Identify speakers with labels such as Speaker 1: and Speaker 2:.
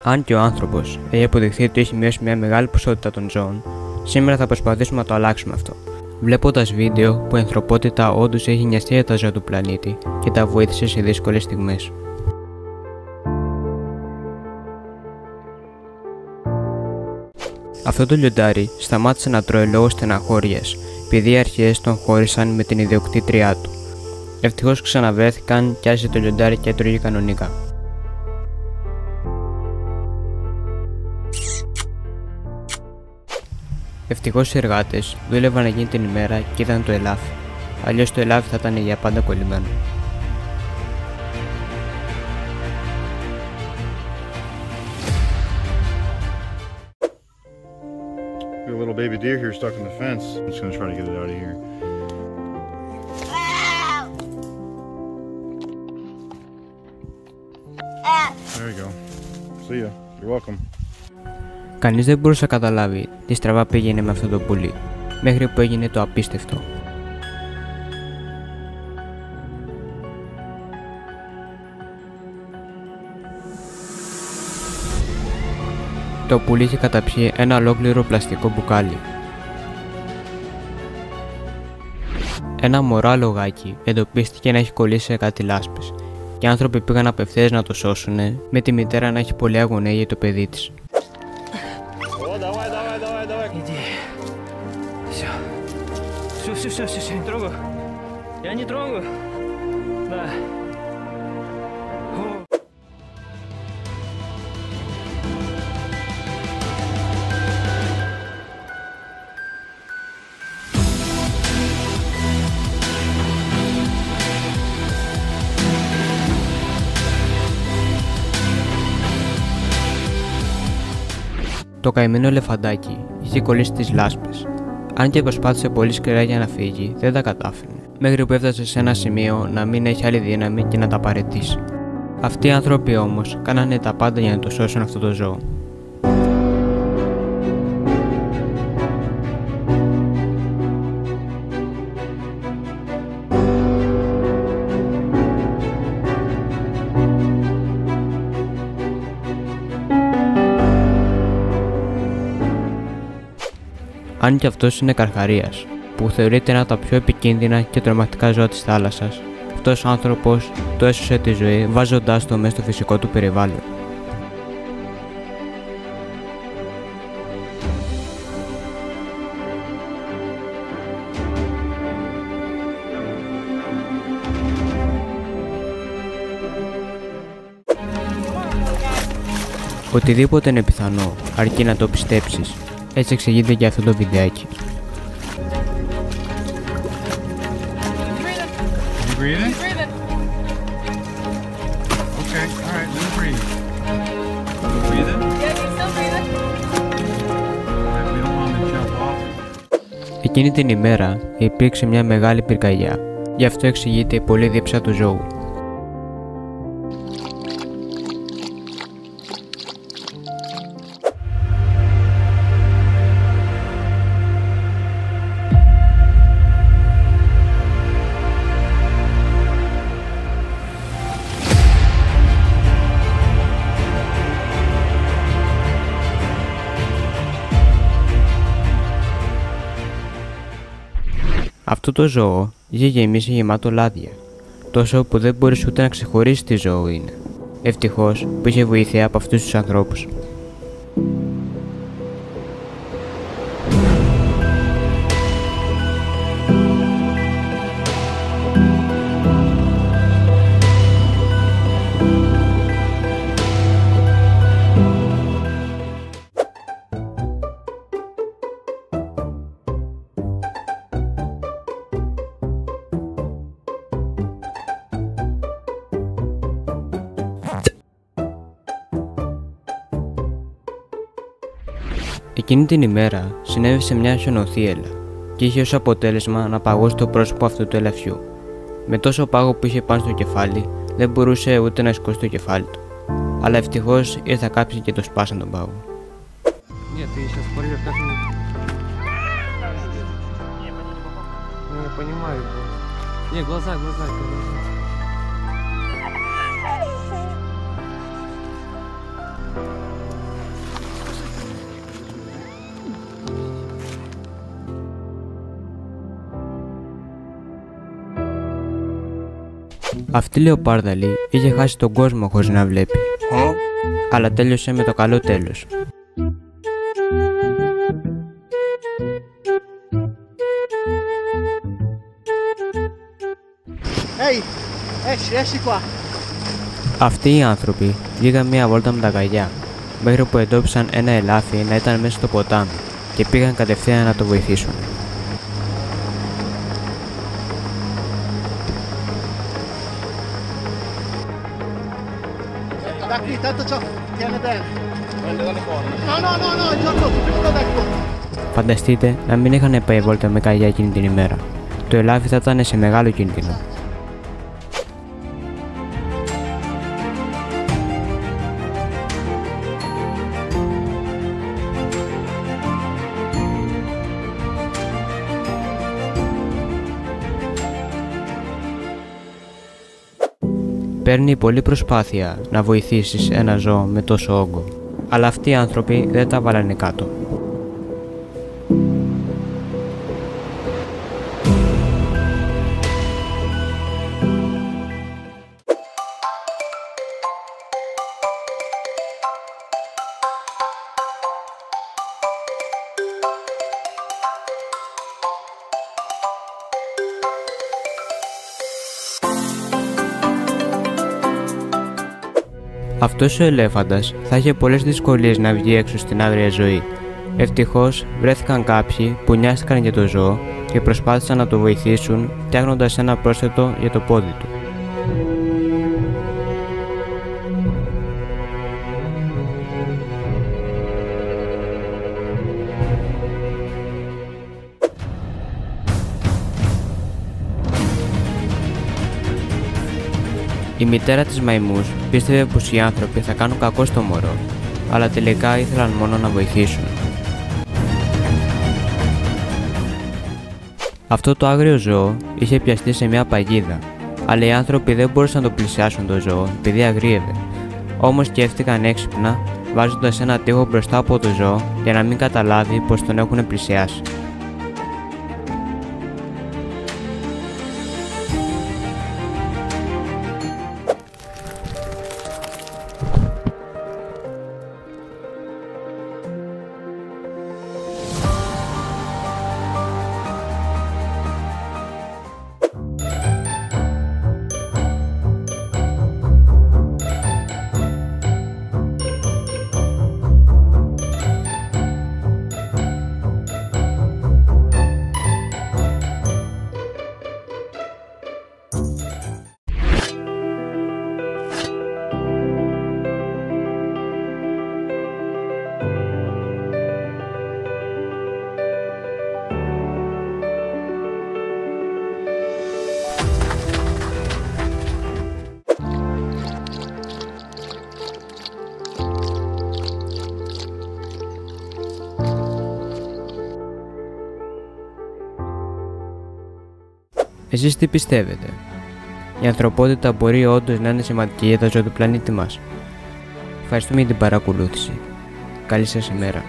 Speaker 1: Αν και ο άνθρωπος έχει αποδειχθεί ότι έχει μειώσει μια μεγάλη ποσότητα των ζώων, σήμερα θα προσπαθήσουμε να το αλλάξουμε αυτό. Βλέποντας βίντεο που η ανθρωπότητα όντως έχει νοιαστεί για τα ζώα του πλανήτη και τα βοήθησε σε δύσκολες στιγμές. Αυτό το λιοντάρι σταμάτησε να τρώει λόγω στεναχώριας, επειδή οι αρχές τον χώρισαν με την ιδιοκτήτριά του. Ευτυχώς ξαναβρέθηκαν και άρχισε το λιοντάρι και έτρωγε κανονικά. Ευτυχώς οι εργάτες δούλευαν εκείνη την ημέρα και είδαν το ελάφι, αλλιώς το ελάφι θα ήταν για πάντα κολλημένο.
Speaker 2: We have a little baby deer here stuck in the fence. I'm just gonna try to get it out of here. There you go. See ya. You're welcome.
Speaker 1: Κανείς δεν μπορούσε να καταλάβει τι στραβά πήγαινε με αυτό το πουλί, μέχρι που έγινε το απίστευτο. Το πουλί είχε καταψεί ένα ολόκληρο πλαστικό μπουκάλι. Ένα μωρό αλογάκι εντοπίστηκε να έχει κολλήσει σε κάτι λάσπες και οι άνθρωποι πήγαν απευθείας να το σώσουνε, με τη μητέρα να έχει πολλή αγωνία για το παιδί της.
Speaker 3: Все, не трогаю. Я не трогаю. Да.
Speaker 1: Το καημένο ελεφαντάκι είχε κολλήσει τις λάσπες. Αν και προσπάθησε πολύ σκληρά για να φύγει, δεν τα κατάφερε, μέχρι που έφτασε σε ένα σημείο να μην έχει άλλη δύναμη και να τα παραιτήσει. Αυτοί οι άνθρωποι όμως κάνανε τα πάντα για να το σώσουν αυτό το ζώο. Αν και αυτός είναι καρχαρίας, που θεωρείται ένα από τα πιο επικίνδυνα και τρομακτικά ζώα της θάλασσας, αυτός ο άνθρωπος το έσωσε τη ζωή βάζοντάς το μέσα στο φυσικό του περιβάλλον. Οτιδήποτε είναι πιθανό, αρκεί να το πιστέψεις. Έτσι εξηγείται και αυτό το βιντεάκι. Εκείνη την ημέρα υπήρξε μια μεγάλη πυρκαγιά, γι' αυτό εξηγείται η πολλή δίψα του ζώου. Αυτό το ζώο είχε γεμίσει γεμάτο λάδια, τόσο που δεν μπορείς ούτε να ξεχωρίσεις τι ζώο είναι. Ευτυχώς που είχε βοήθεια από αυτούς τους ανθρώπους. Εκείνη την ημέρα συνέβη σε μια χιονοθύελλα και είχε ως αποτέλεσμα να παγώσει το πρόσωπο αυτού του ελαφιού. Με τόσο πάγο που είχε πάνω στο κεφάλι, δεν μπορούσε ούτε να σηκώσει το κεφάλι του. Αλλά ευτυχώς ήρθα κάποιοι και το σπάσαν τον πάγο. Αυτή η λεοπάρδαλη είχε χάσει τον κόσμο χωρίς να βλέπει. Αλλά τέλειωσε με το καλό τέλος. Αυτοί οι άνθρωποι βγήκαν μία βόλτα με τα καγιά, μέχρι που εντόπισαν ένα ελάφι να ήταν μέσα στο ποτάμι και πήγαν κατευθείαν να το βοηθήσουν. Φανταστείτε να μην είχαν πάει βόλτα με καγιά εκείνη την ημέρα. Το ελάφι θα ήταν σε μεγάλο κίνδυνο. Παίρνει πολλή προσπάθεια να βοηθήσεις ένα ζώο με τόσο όγκο, αλλά αυτοί οι άνθρωποι δεν τα βάλανε κάτω. Αυτός ο ελέφαντας θα είχε πολλές δυσκολίες να βγει έξω στην άγρια ζωή. Ευτυχώς βρέθηκαν κάποιοι που νοιάστηκαν για το ζώο και προσπάθησαν να το βοηθήσουν φτιάχνοντας ένα πρόσθετο για το πόδι του. Η μητέρα της μαϊμούς πίστευε πως οι άνθρωποι θα κάνουν κακό στο μωρό, αλλά τελικά ήθελαν μόνο να βοηθήσουν. Αυτό το άγριο ζώο είχε πιαστεί σε μια παγίδα, αλλά οι άνθρωποι δεν μπορούσαν να το πλησιάσουν το ζώο επειδή αγρίευε. Όμως σκέφτηκαν έξυπνα βάζοντας ένα τοίχο μπροστά από το ζώο για να μην καταλάβει πως τον έχουν πλησιάσει. Εσείς τι πιστεύετε? Η ανθρωπότητα μπορεί όντως να είναι σημαντική για τα ζώα του πλανήτη μας? Ευχαριστούμε για την παρακολούθηση. Καλή σας ημέρα.